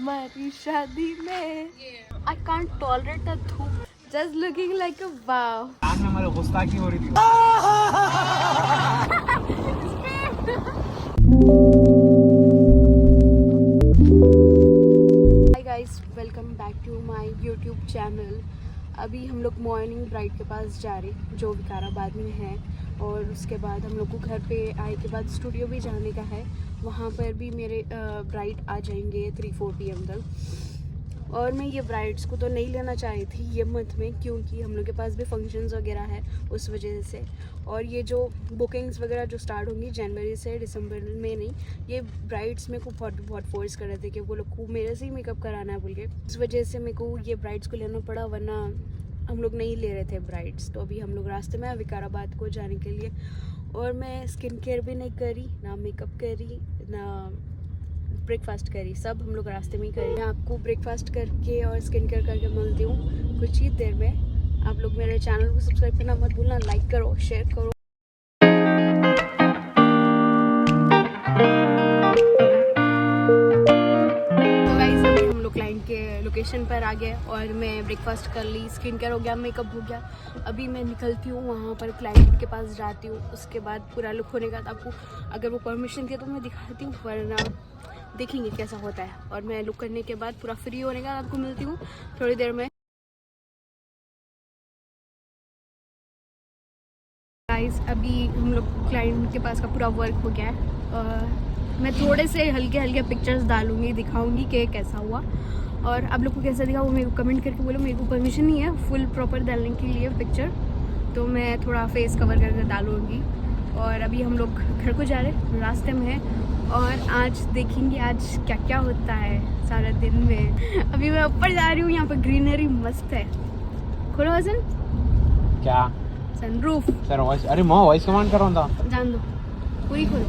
हमारी शादी में I can't tolerate the धूप. Just looking like a wow. में हमारे गुस्ताखी हो रही थी. Hi guys, welcome back to my YouTube channel. अभी हम लोग मॉर्निंग ब्राइड के पास जा रहे जो विकाराबाद में है, और उसके बाद हम लोग को घर पे आए के बाद स्टूडियो भी जाने का है. वहाँ पर भी मेरे ब्राइड आ जाएंगे 3-4 PM तक. और मैं ये ब्राइड्स को तो नहीं लेना चाही थी ये मंथ में, क्योंकि हम लोग के पास भी फंक्शंस वगैरह है उस वजह से. और ये जो बुकिंग्स वगैरह जो स्टार्ट होंगी जनवरी से, दिसंबर में नहीं. ये ब्राइड्स मेरे को बहुत फोर्स कर रहे थे कि वो लोग को मेरे से ही मेकअप कराना है बोल के. इस वजह से मेरे को ये ब्राइड्स को लेना पड़ा, वरना हम लोग नहीं ले रहे थे ब्राइड्स. तो अभी हम लोग रास्ते में विकाराबाद को जाने के लिए. और मैं स्किन केयर भी नहीं करी, ना मेकअप करी, ना ब्रेकफास्ट करी. सब हम लोग रास्ते में ही करी. मैं आपको ब्रेकफास्ट करके और स्किन केयर करके मिलती हूँ कुछ ही देर में. आप लोग मेरे चैनल को सब्सक्राइब करना मत भूलना, लाइक करो, शेयर करो. तो गाइस अभी हम लोग क्लाइंट के लोकेशन पर आ गए और मैं ब्रेकफास्ट कर ली, स्किन केयर हो गया, मेकअप हो गया. अभी मैं निकलती हूँ वहाँ पर क्लाइंट के पास जाती हूँ. उसके बाद पूरा लुक होने का आपको अगर वो परमिशन दे तो मैं दिखाती हूँ, वरना देखेंगे कैसा होता है. और मैं लुक करने के बाद पूरा फ्री होने का आपको मिलती हूँ थोड़ी देर में. गाइस अभी हम लोग क्लाइंट के पास का पूरा वर्क हो गया है. मैं थोड़े से हल्के पिक्चर्स डालूंगी, दिखाऊंगी कि कैसा हुआ. और आप लोग को कैसा दिखा वो मेरे को कमेंट करके बोलो. मेरे को परमिशन नहीं है फुल प्रॉपर डालने के लिए पिक्चर, तो मैं थोड़ा फेस कवर करके डालूंगी. और अभी हम लोग घर को जा रहे हैं, रास्ते में हैं. और आज देखेंगे आज क्या क्या होता है सारा दिन में. अभी मैं ऊपर जा रही हूँ, यहाँ पर ग्रीनरी मस्त है. खोलो हसन. क्या सनरूफ. सर वॉइस, अरे मैं वॉइस कमांड कर रहा था. जान दो, पूरी खोलो.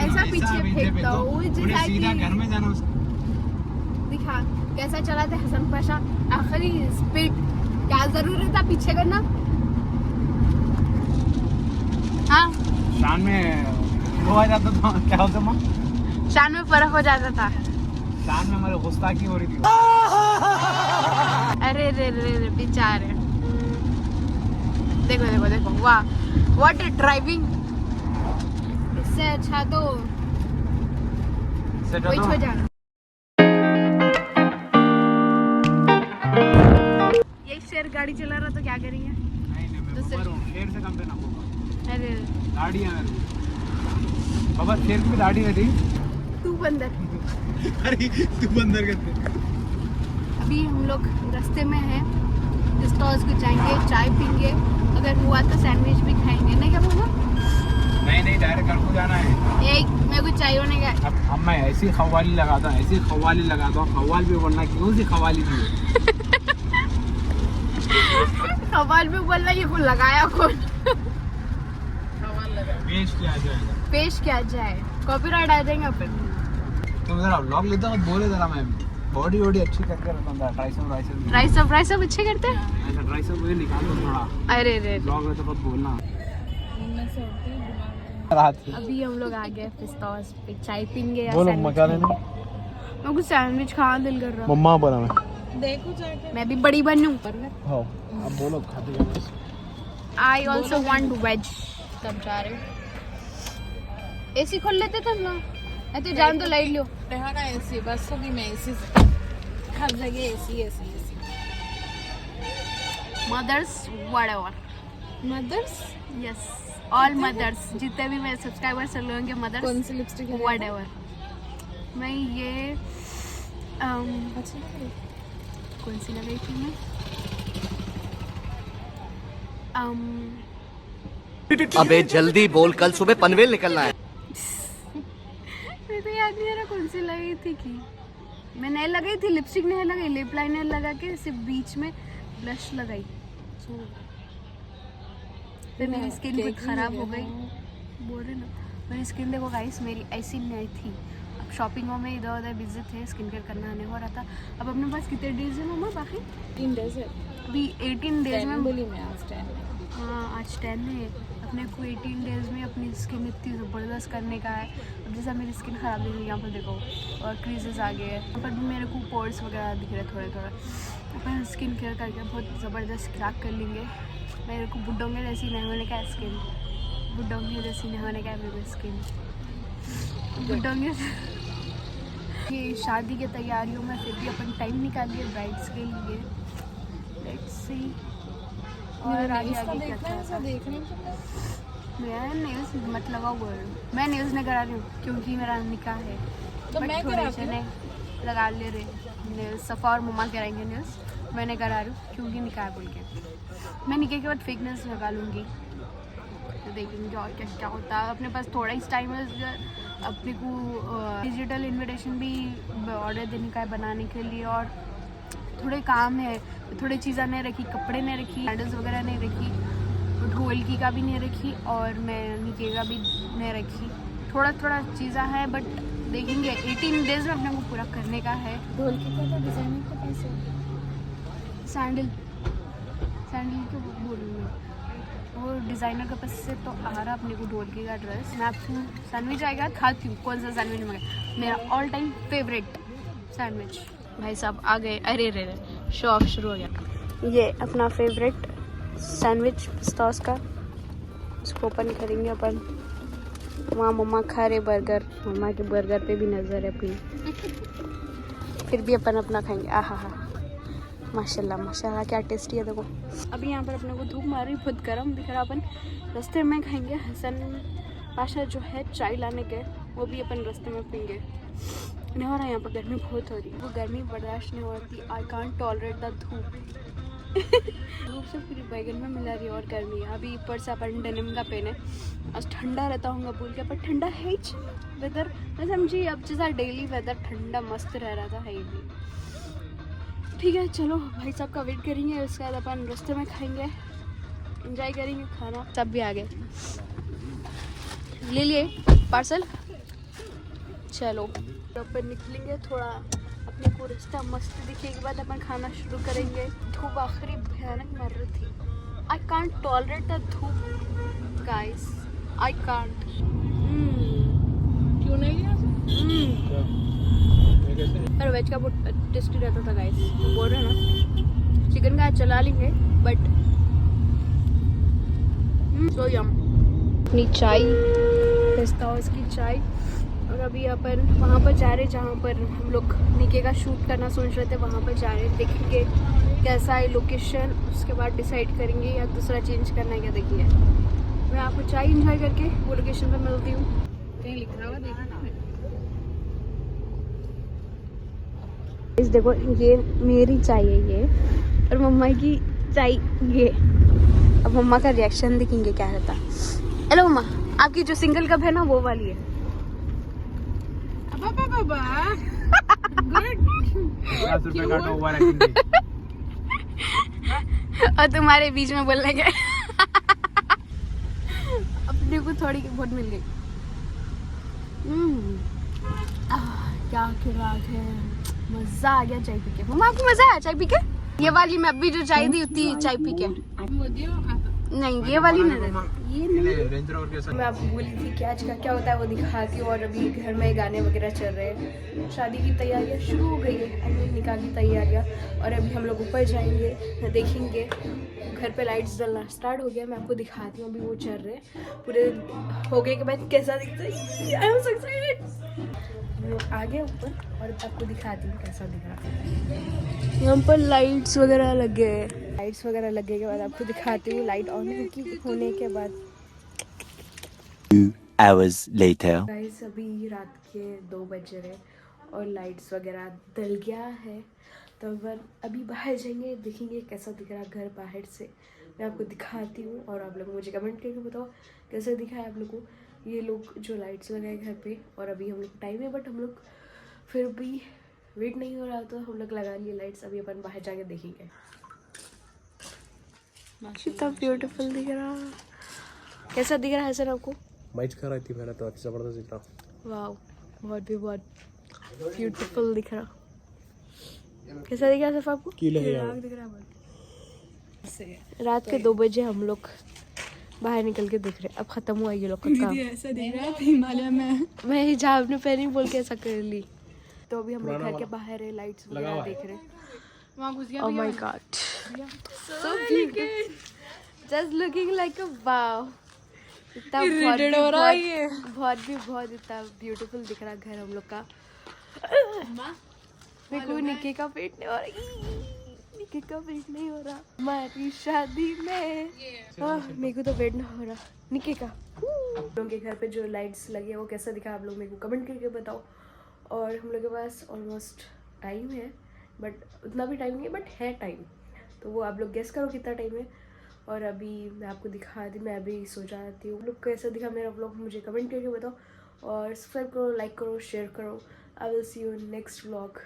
ऐसा पीछे फेंकता हूँ जैसा सीधा कि घर में जाना उसको. दिखा कैसा चला था हसन पाशा. आखिरी स्पीड क्या जरूरत था पीछे करना. हाँ शान में वो आ जाता था. क्या होता माँ, शान में फर्क हो जाता था. शान में हमारे गुस्ताखी हो रही थी. अरे रे रे रे बेचारे. देखो देखो देखो, वाह व्हाट ए ड्राइविंग. इससे अच्छा तो वही हो जाना. ये शेर गाड़ी चला रहा तो क्या करेंगे. नहीं शेर से कम पे ना होगा. अरे दाढ़ी है बाबा, शेर की दाढ़ी है थी. तू बंदर. अरे तू बंदर करते. अभी हम लोग रास्ते में हैं, स्टॉल्स को जाएंगे, चाय पीएंगे, अगर हुआ तो सैंडविच भी खाएंगे. नहीं क्या बोला. नहीं डायरेक्ट घर को जाना है. एक मेरे को चाहिए होने का. अब मैं ऐसी खवाली लगाता हूँ, खवाल भी बोलना क्यों सी खवाली थी. खवाल भी बोलना, ये को लगाया कौन. पेश किया जाए कॉपीराइट आ जाएंगे अपन. तो जरा व्लॉग लेता हूँ, बोले जरा. मैं बॉडी अच्छी करके रखता हूँ. ट्राइसेप अच्छे करते हैं. ऐसा ट्राइसेप मुझे निकालो थोड़ा. अरे रे व्लॉग में तो बहुत बोलना. अभी हम लोग आ गए पिस्तास पे, चाय पीएंगे या बोलो सैंडविच मजा लेना. मैं कुछ सैंडविच खाने दिल कर रहा. मम्मा बोला मैं. देखो जाके मैं भी बड़ी बनूं. हो अब बोलो खाते जाओ. I also want veg. तब जा रहे हो. एसी खोल लेते थे हम लोग. तो जान तो लाइट लो. ना एसी बस होगी. मैं एसी हर जगह AC. Mothers whatever. Mothers yes all mothers, जितने भी मेरे सब्सक्राइबर्स होंगे मदर्स. कौन सी लिपस्टिक है. व्हाटएवर. मैं ये अच्छा कौन सी लगाई थी मैं. अबे जल्दी बोल, कल सुबह पनवेल निकलना है. मेरे को याद नहीं आ रहा कौन सी लगाई थी कि. मैं नहीं लगाई थी, लिपस्टिक नहीं लगाई, लिप लाइनर लगा के सिर्फ बीच में ब्लश लगाई. फिर मेरी स्किन कुछ ख़राब हो गई, बोल रहे ना मेरी स्किन देखो गाइस, मेरी ऐसी नहीं थी। अब शॉपिंगों में इधर उधर बिजी थे, स्किन केयर करना नहीं हो रहा था। अब अपने पास कितने डेज है मम्मा बाकी? 3 days है। अभी 18 डेज में बोली मैं आज 10 है। हाँ आज 10 है। अपने को 18 डेज में अपनी स्किन इतनी ज़बरदस्त करने का है। अब जैसा मेरी स्किन ख़राब दिख रही है यहाँ पर देखो, और क्रीजेस आ गए हैं यहाँ पर भी, मेरे को पोर्स वगैरह दिख रहे थोड़े थोड़े। अपन स्किन केयर करके बहुत ज़बरदस्त क्रैक कर लेंगे। मेरे को बुड्ढों के जैसी नहीं होने का है स्किन, बुड्ढों के जैसी नहीं होने का है मेरी स्किन, बुड्ढों के। ये शादी की तैयारियों में फिर भी अपन टाइम निकालिए ब्राइड्स के लिए। लेट्स सी और आगे आगे क्या क्या देखने के लिए मैं नेल्स मत लगाओ बोल रही हूँ, मैं नेल्स नहीं करा रही हूँ क्योंकि मेरा निकाह है। तो But मैं थोड़े कराती जने लगा ले रहे नेल्स, सफ़ा और मम्मा कराएंगे नेल्स, मैंने करा रही हूँ क्योंकि निकाह बोल के। मैं निकाह के बाद फेक नेल्स लगा लूँगी, तो देखेंगे और क्या क्या होता है। अपने पास थोड़ा ही टाइम है, अपने को डिजिटल इन्विटेशन भी ऑर्डर देने का है बनाने के लिए, और थोड़े काम है, थोड़ी चीज़ें नहीं रखी, कपड़े नहीं रखी, कैंडल्स वगैरह नहीं रखी, ढोलकी का भी नहीं रखी, और मैं निके का भी नहीं रखी। थोड़ा थोड़ा चीज़ें हैं बट देखेंगे 18 डेज में अपने को पूरा करने का है। ढोलकी का तो डिजाइनिंग के पैसे सैंडल के बोल रही हूँ, वो डिज़ाइनर के पास से तो आ रहा अपने को ढोलकी का ड्रेस। मैं आपको सैंडविच आएगा, खाती हूँ। कौन सा सैंडविच मंगाया? मेरा ऑल टाइम फेवरेट सैंडविच। भाई साहब आ गए, अरे रे रे शो ऑफ शुरू हो गया। ये अपना फेवरेट सैंडविच पिस्तास का, इसको ओपन करेंगे अपन। वहाँ मम्मा खा रहे बर्गर, मम्मा के बर्गर पे भी नज़र है अपनी, फिर भी अपन अपना खाएंगे। आहा हा माशाल्लाह माशाल्लाह क्या टेस्टी है देखो। अभी यहाँ पर अपने को धूप मार रही, बहुत गर्म दिख रहा। अपन रास्ते में खाएंगे। हसन पाशा जो है चाय लाने के, वो भी अपन रास्ते में पीएंगे। नहीं हो रहा यहाँ पर, गर्मी बहुत हो रही है, वो गर्मी बर्दाश्त नहीं होती। आई कांट टॉलरेट द धूप। धूप से पूरी बैगन में मिला रही है और गर्मी है। अभी ऊपर से अपन डेनिम का पहने, आज ठंडा रहता होगा बोल के, पर ठंडा है ही वेदर मैं समझी। अब जैसा डेली वेदर ठंडा मस्त रह रहा था, है ही भी ठीक है। चलो भाई साहब का वेट करेंगे, उसके बाद अपन रास्ते में खाएंगे, एंजॉय करेंगे खाना। सब भी आ गए, ले लिए पार्सल। चलो अपन निकलेंगे, थोड़ा अपने को रास्ता मस्त दिखे के बाद अपन खाना शुरू करेंगे। धूप आखिरी भयानक मर रही थी। आई कांट टॉलरेट द धूप गाइस, आई कांट। क्यों नहीं लिया? पर वेज का बहुत टेस्टी रहता था गाइस, बोल रहे ना। चिकन का चला लेंगे बट सो यम। अपनी चाय, पिस्ता हाउस की चाय। और अभी अपन वहाँ पर जा रहे जहाँ पर हम लोग निके का शूट करना सोच रहे थे, वहाँ पर जा रहे। देखेंगे कैसा है लोकेशन, उसके बाद डिसाइड करेंगे या दूसरा चेंज करना है क्या। देखिए मैं आपको चाय इंजॉय करके वो लोकेशन पर मिलती हूँ। कहीं लिख रहा होगा देखना। इस देखो ये मेरी चाय है ये, और मम्मा की चाय ये। अब मम्मा का रिएक्शन देखेंगे क्या रहता। हेलो मम्मा, आपकी जो सिंगल कप है ना वो वाली है। गुड। 50 रुपए का तो ओवर एक्टिंग। और तुम्हारे बीच में बोलने के अपने को थोड़ी बहुत मिल गई। क्या खुराक है, मजा आ गया चाय पी के। मम्मा आपको मजा आया चाय पी के? ये वाली मैं अभी जो चाय दी उतनी चाय पी के नहीं, ये वाली नहीं, ये नहीं। रेंज रोवर के साथ मैं आपको बोली थी कि आज का क्या होता है वो दिखाती हूँ। और अभी घर में गाने वगैरह चल रहे हैं, शादी की तैयारियाँ शुरू हो गई है, आई मीन निकाह की तैयारियाँ। और अभी हम लोग ऊपर जाएंगे, देखेंगे। घर पे लाइट्स जलना स्टार्ट हो गया, मैं आपको दिखाती हूँ। अभी वो चल रहे हैं, पूरे हो गए के बाद कैसा दिखता है। I am so excited. हम लोग आगे ऊपर और आपको दिखाती हूँ कैसा दिख रहा है। यहाँ पर लाइट्स वगैरह लगे हैं, लाइट्स वगैरह लगने के बाद आपको दिखाती हूँ लाइट ऑन होने के बाद। 2 hours later. गाइस अभी रात के 2 बज रहे और लाइट्स वगैरह जल गया है, तो अभी बाहर जाएंगे, देखेंगे कैसा दिख रहा घर बाहर से। मैं आपको दिखाती हूँ और आप लोग मुझे कमेंट करके बताओ कैसा दिखा है आप लोग को ये लोग जो लाइट्स लगाए घर पे। और अभी हम लोग टाइम है बट हम लोग फिर भी वेट नहीं हो रहा, तो हम लोग लगा लिए लाइट्स। अभी अपन बाहर जाके देखेंगे। कितना ब्यूटीफुल दिख रहा। कैसा दिख रहा है सर आपको? मैच कर रही थी मैंने तो अच्छा जबरदस्त दिख रहा। वाह, बहुत ब्यूटीफुल दिख रहा। कैसा दिख रहा है सर आपको? दिख रहा है रात के 2 बजे हम लोग बाहर निकल के दिख रहे। अब खत्म हुआ ये लोग का काम। ऐसा दिख रहा है हिमालय में। मैं हिजाब ने पहनी बोल के ऐसा कर ली। तो अभी हम लोग घर के बाहर है, लाइट्स वगैरह देख रहे। वहाँ घुस गया Oh my god, so beautiful, just looking like a wow. इतना Irritated हो रहा है ये। बहुत इतना ब्यूटीफुल दिख रहा घर हम लोग का। मेरे को निक्की का पेट नहीं हो रहा, निक्की का पेट नहीं हो रहा हमारी शादी में। मेरे को तो वेट नहीं हो रहा निक्की का। आप लोगों के घर पे जो लाइट्स लगी है वो कैसा दिखा आप लोग मेरे को कमेंट करके बताओ। और हम लोग के पास ऑलमोस्ट टाइम है, बट उतना भी टाइम नहीं है, बट है टाइम। तो वो आप लोग गेस करो कितना टाइम है। और अभी मैं आपको दिखा दी, मैं अभी सो जाती हूँ। लोग कैसा दिखा मेरा व्लॉग मुझे कमेंट करके बताओ और सब्सक्राइब करो, लाइक करो, शेयर करो। I will see you in next vlog.